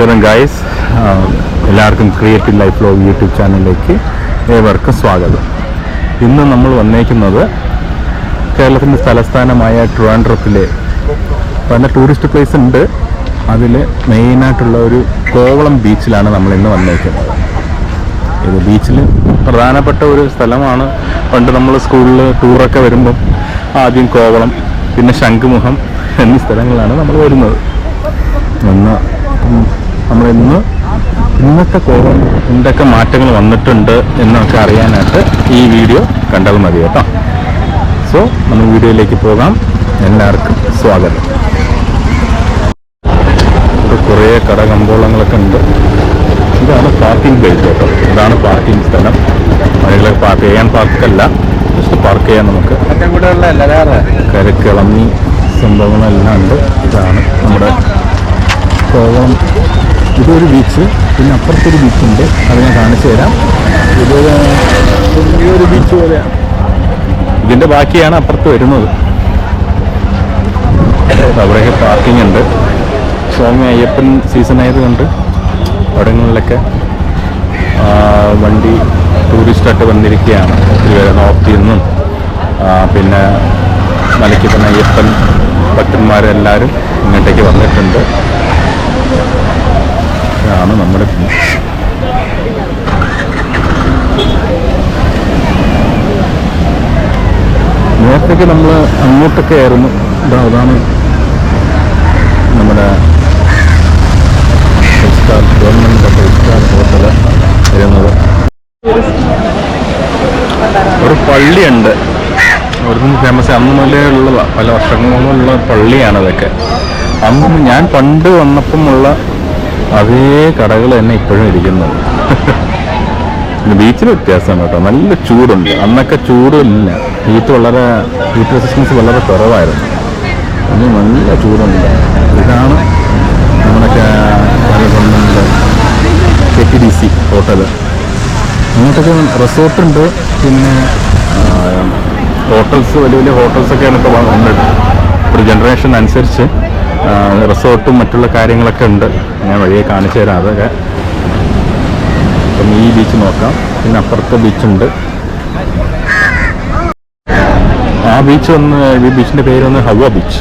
നമസ്കാരം ഗായ്സ്, എല്ലാവർക്കും creative life vlog YouTube ചാനലിലേക്ക് ഏവർക്കും സ്വാഗതം. ഇന്ന് നമ്മൾ വന്നേക്കുന്നത് കേരളത്തിൻ്റെ തലസ്ഥാനമായ ട്രിവാൻഡ്രത്തിലെ പല ടൂറിസ്റ്റ് പ്ലേസ് ഉണ്ട്. അതിൽ മെയിനായിട്ടുള്ള ഒരു കോവളം ബീച്ചിലാണ് നമ്മൾ ഇന്ന് വന്നേക്കുന്നത്. ഇത് ബീച്ചിൽ പ്രധാനപ്പെട്ട ഒരു സ്ഥലമാണ്. പണ്ട് നമ്മൾ സ്കൂളിൽ ടൂറൊക്കെ വരുമ്പം ആദ്യം കോവളം, പിന്നെ ശംഖുമുഖം എന്നീ സ്ഥലങ്ങളാണ് നമ്മൾ വരുന്നത്. ഇന്നത്തെ കോവളം എന്തൊക്കെ മാറ്റങ്ങൾ വന്നിട്ടുണ്ട് എന്നൊക്കെ അറിയാനായിട്ട് ഈ വീഡിയോ കണ്ടാൽ മതി കേട്ടോ. സോ നമ്മൾ വീഡിയോയിലേക്ക് പോകാം. എല്ലാവർക്കും സ്വാഗതം. ഇവിടെ കുറേ കടകമ്പോളങ്ങളൊക്കെ ഉണ്ട്. ഇതാണ് പാർക്കിംഗ് പ്ലേസ് കേട്ടോ. ഇതാണ് പാർക്കിംഗ് സ്ഥലം. വഴികളെ പാർക്ക് ചെയ്യാൻ, പാർക്കല്ല, ജസ്റ്റ് പാർക്ക് ചെയ്യാൻ നമുക്ക്. കരക്കിളങ്ങി സംഭവങ്ങളെല്ലാം ഉണ്ട്. ഇതാണ് നമ്മുടെ കോവളം. ഇതൊരു ബീച്ച്, പിന്നെ അപ്പുറത്തൊരു ബീച്ചുണ്ട്, അത് ഞാൻ കാണിച്ചു തരാം. ഒരു ബീച്ച് പോലെയാണ്. ഇതിൻ്റെ ബാക്കിയാണ് അപ്പുറത്ത് വരുന്നത്. അവിടെയൊക്കെ പാർക്കിംഗ് ഉണ്ട്. സ്വാമി അയ്യപ്പൻ സീസൺ ആയതുകൊണ്ട് അവിടങ്ങളിലൊക്കെ വണ്ടി ടൂറിസ്റ്റായിട്ട് വന്നിരിക്കുകയാണ്. ഒത്തിരി പേര് നോർത്തിൽ നിന്നും പിന്നെ മലയ്ക്ക് തന്നെ അയ്യപ്പൻ ഭക്തന്മാരെല്ലാവരും ഇങ്ങോട്ടേക്ക് വന്നിട്ടുണ്ട്. ഇതാണ് നമ്മുടെ ബീച്ച്. നേരത്തേക്ക് നമ്മൾ അങ്ങോട്ടൊക്കെ ആയിരുന്നു. അതാണ് നമ്മുടെ ഗവൺമെൻറ് ഫൈവ്-സ്റ്റാർ ഹോട്ടൽ വരുന്നത്. ഒരു പള്ളിയുണ്ട്, അവിടുന്ന് ഫേമസ്. അന്ന് മുതലേ ഉള്ള പല വർഷങ്ങളുള്ള പള്ളിയാണ് അതൊക്കെ. അന്ന് ഞാൻ പണ്ട് വന്നപ്പോഴുള്ള അതേ കടകൾ തന്നെ ഇപ്പോഴും ഇരിക്കുന്നത്. ബീച്ചിൽ വ്യത്യാസമാണ് കേട്ടോ. നല്ല ചൂടുണ്ട്. അന്നൊക്കെ ചൂടില്ല. ഹീറ്റ് റെസിസ്റ്റൻസ് വളരെ കുറവായിരുന്നു. അന്ന് നല്ല ചൂടുണ്ട്. ഇതാണ് നമ്മുടെ ഗവൺമെൻറ് KTDC ഹോട്ടൽ. അങ്ങോട്ടൊക്കെ റിസോർട്ടുണ്ട്, പിന്നെ ഹോട്ടൽസ്, വലിയ വലിയ ഹോട്ടൽസൊക്കെയാണ് ഇപ്പോൾ വന്നത്. ഒരു ജനറേഷൻ അനുസരിച്ച് റിസോർട്ടും മറ്റുള്ള കാര്യങ്ങളൊക്കെ ഉണ്ട്. ഞാൻ വഴിയെ കാണിച്ചു തരാം അതൊക്കെ. അപ്പം ഈ ബീച്ച് നോക്കാം. പിന്നെ അപ്പുറത്തെ ബീച്ചുണ്ട്. ആ ബീച്ച് ഈ ബീച്ചിൻ്റെ പേര് ഹവ ബീച്ച്.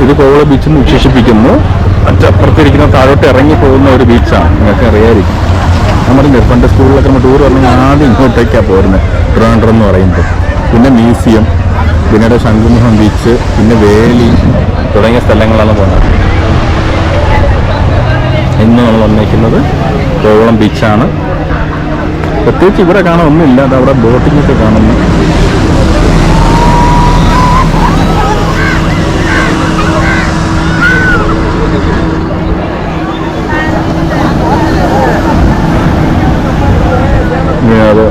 ഇത് കോവളം ബീച്ചെന്ന് വിശേഷിപ്പിക്കുന്നു. അപ്പുറത്തിരിക്കുന്ന താഴോട്ട് ഇറങ്ങി പോകുന്ന ഒരു ബീച്ചാണ്. നിങ്ങൾക്ക് അറിയാമായിരിക്കും. നമ്മുടെ പണ്ട് സ്കൂളിലൊക്കെ നമ്മൾ ടൂർ പറഞ്ഞാൽ ആദ്യം ഇങ്ങോട്ടേക്കാണ് പോരുന്നത്, ട്രിവാൻഡ്രം എന്ന് പറയുമ്പോൾ. പിന്നെ മ്യൂസിയം, പിന്നീട് ശംഖുമുഖം ബീച്ച്, പിന്നെ വേലി തുടങ്ങിയ സ്ഥലങ്ങളാണ് പോകുന്നത്. ഇന്ന് നമ്മൾ വന്നിരിക്കുന്നത് കോവളം ബീച്ചാണ്. പ്രത്യേകിച്ച് ഇവിടെ കാണാൻ ഒന്നുമില്ല. അത് അവിടെ ബോട്ടിങ്ങൊക്കെ കാണുന്നു. അത്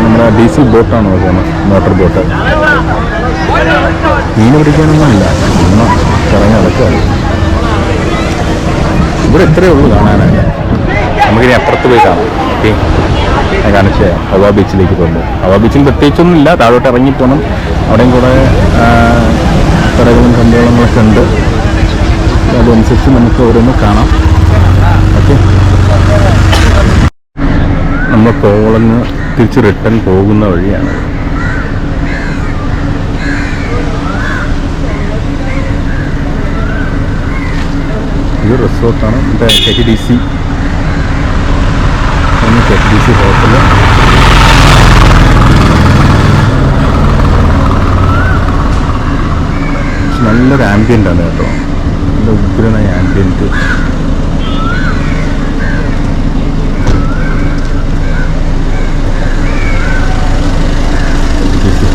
നമ്മുടെ ഡീസൽ ബോട്ടാണ് പോകുന്നത്, മോട്ടോർ ബോട്ട്. മീൻ പിടിക്കാനൊന്നുമില്ല, ഇന്ന് കറങ്ങി നടക്കുകയാണ്. ഇവിടെ ഇത്രയേ ഉള്ളൂ കാണാനായിട്ട്. നമുക്കിനി അപ്പുറത്ത് പോയി കാണാം. ഓക്കെ, ഞാൻ കാണിച്ച ഹവ ബീച്ചിലേക്ക് പോകുന്നു. ഹവ ബീച്ചിൽ പ്രത്യേകിച്ചൊന്നുമില്ല. താഴോട്ട് ഇറങ്ങിപ്പോകണം. അവിടെയും കൂടെ കടകളും കമ്പോളങ്ങളൊക്കെ ഉണ്ട്. അതനുസരിച്ച് നമുക്ക് ഓരോന്ന് കാണാം. ഓക്കെ, നമ്മൾ കോവളന്ന് തിരിച്ച് റിട്ടേൺ പോകുന്ന വഴിയാണ്. ഇത് റിസോർട്ടാണ്. എൻ്റെ KTDC ഹോട്ടൽ. നല്ലൊരു ആംബിയൻ്റ് ആണ് കേട്ടോ. നല്ല ഉഗ്രനായ ambient.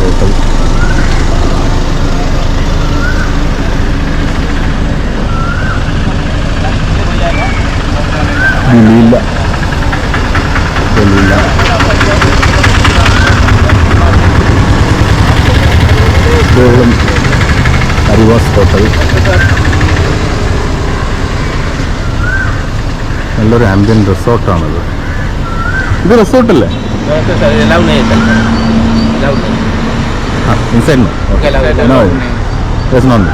Hotel Kovalam Arivas hotel. നല്ലൊരു ആംബിയൻ റിസോർട്ടാണത്. ഇത് റിസോർട്ടല്ലേ? inside no? Okay, no. There's none.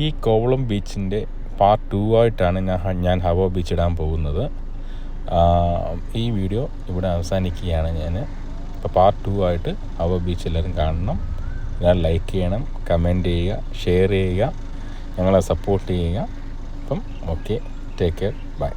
ഈ കോവളം ബീച്ചിൻ്റെ പാർട്ട് 2 ആയിട്ടാണ് ഞാൻ ഹവ ബീച്ച് ഇടാൻ പോകുന്നത്. ഈ വീഡിയോ ഇവിടെ അവസാനിക്കുകയാണ് ഞാൻ. ഇപ്പോൾ പാർട്ട് 2 ആയിട്ട് ഹവ ബീച്ച് എല്ലാവരും കാണണം. എല്ലാവരും ലൈക്ക് ചെയ്യണം, കമൻറ്റ് ചെയ്യുക, ഷെയർ ചെയ്യുക, ഞങ്ങളെ സപ്പോർട്ട് ചെയ്യുക. അപ്പം ഓക്കെ, ടേക്ക് കെയർ, ബൈ.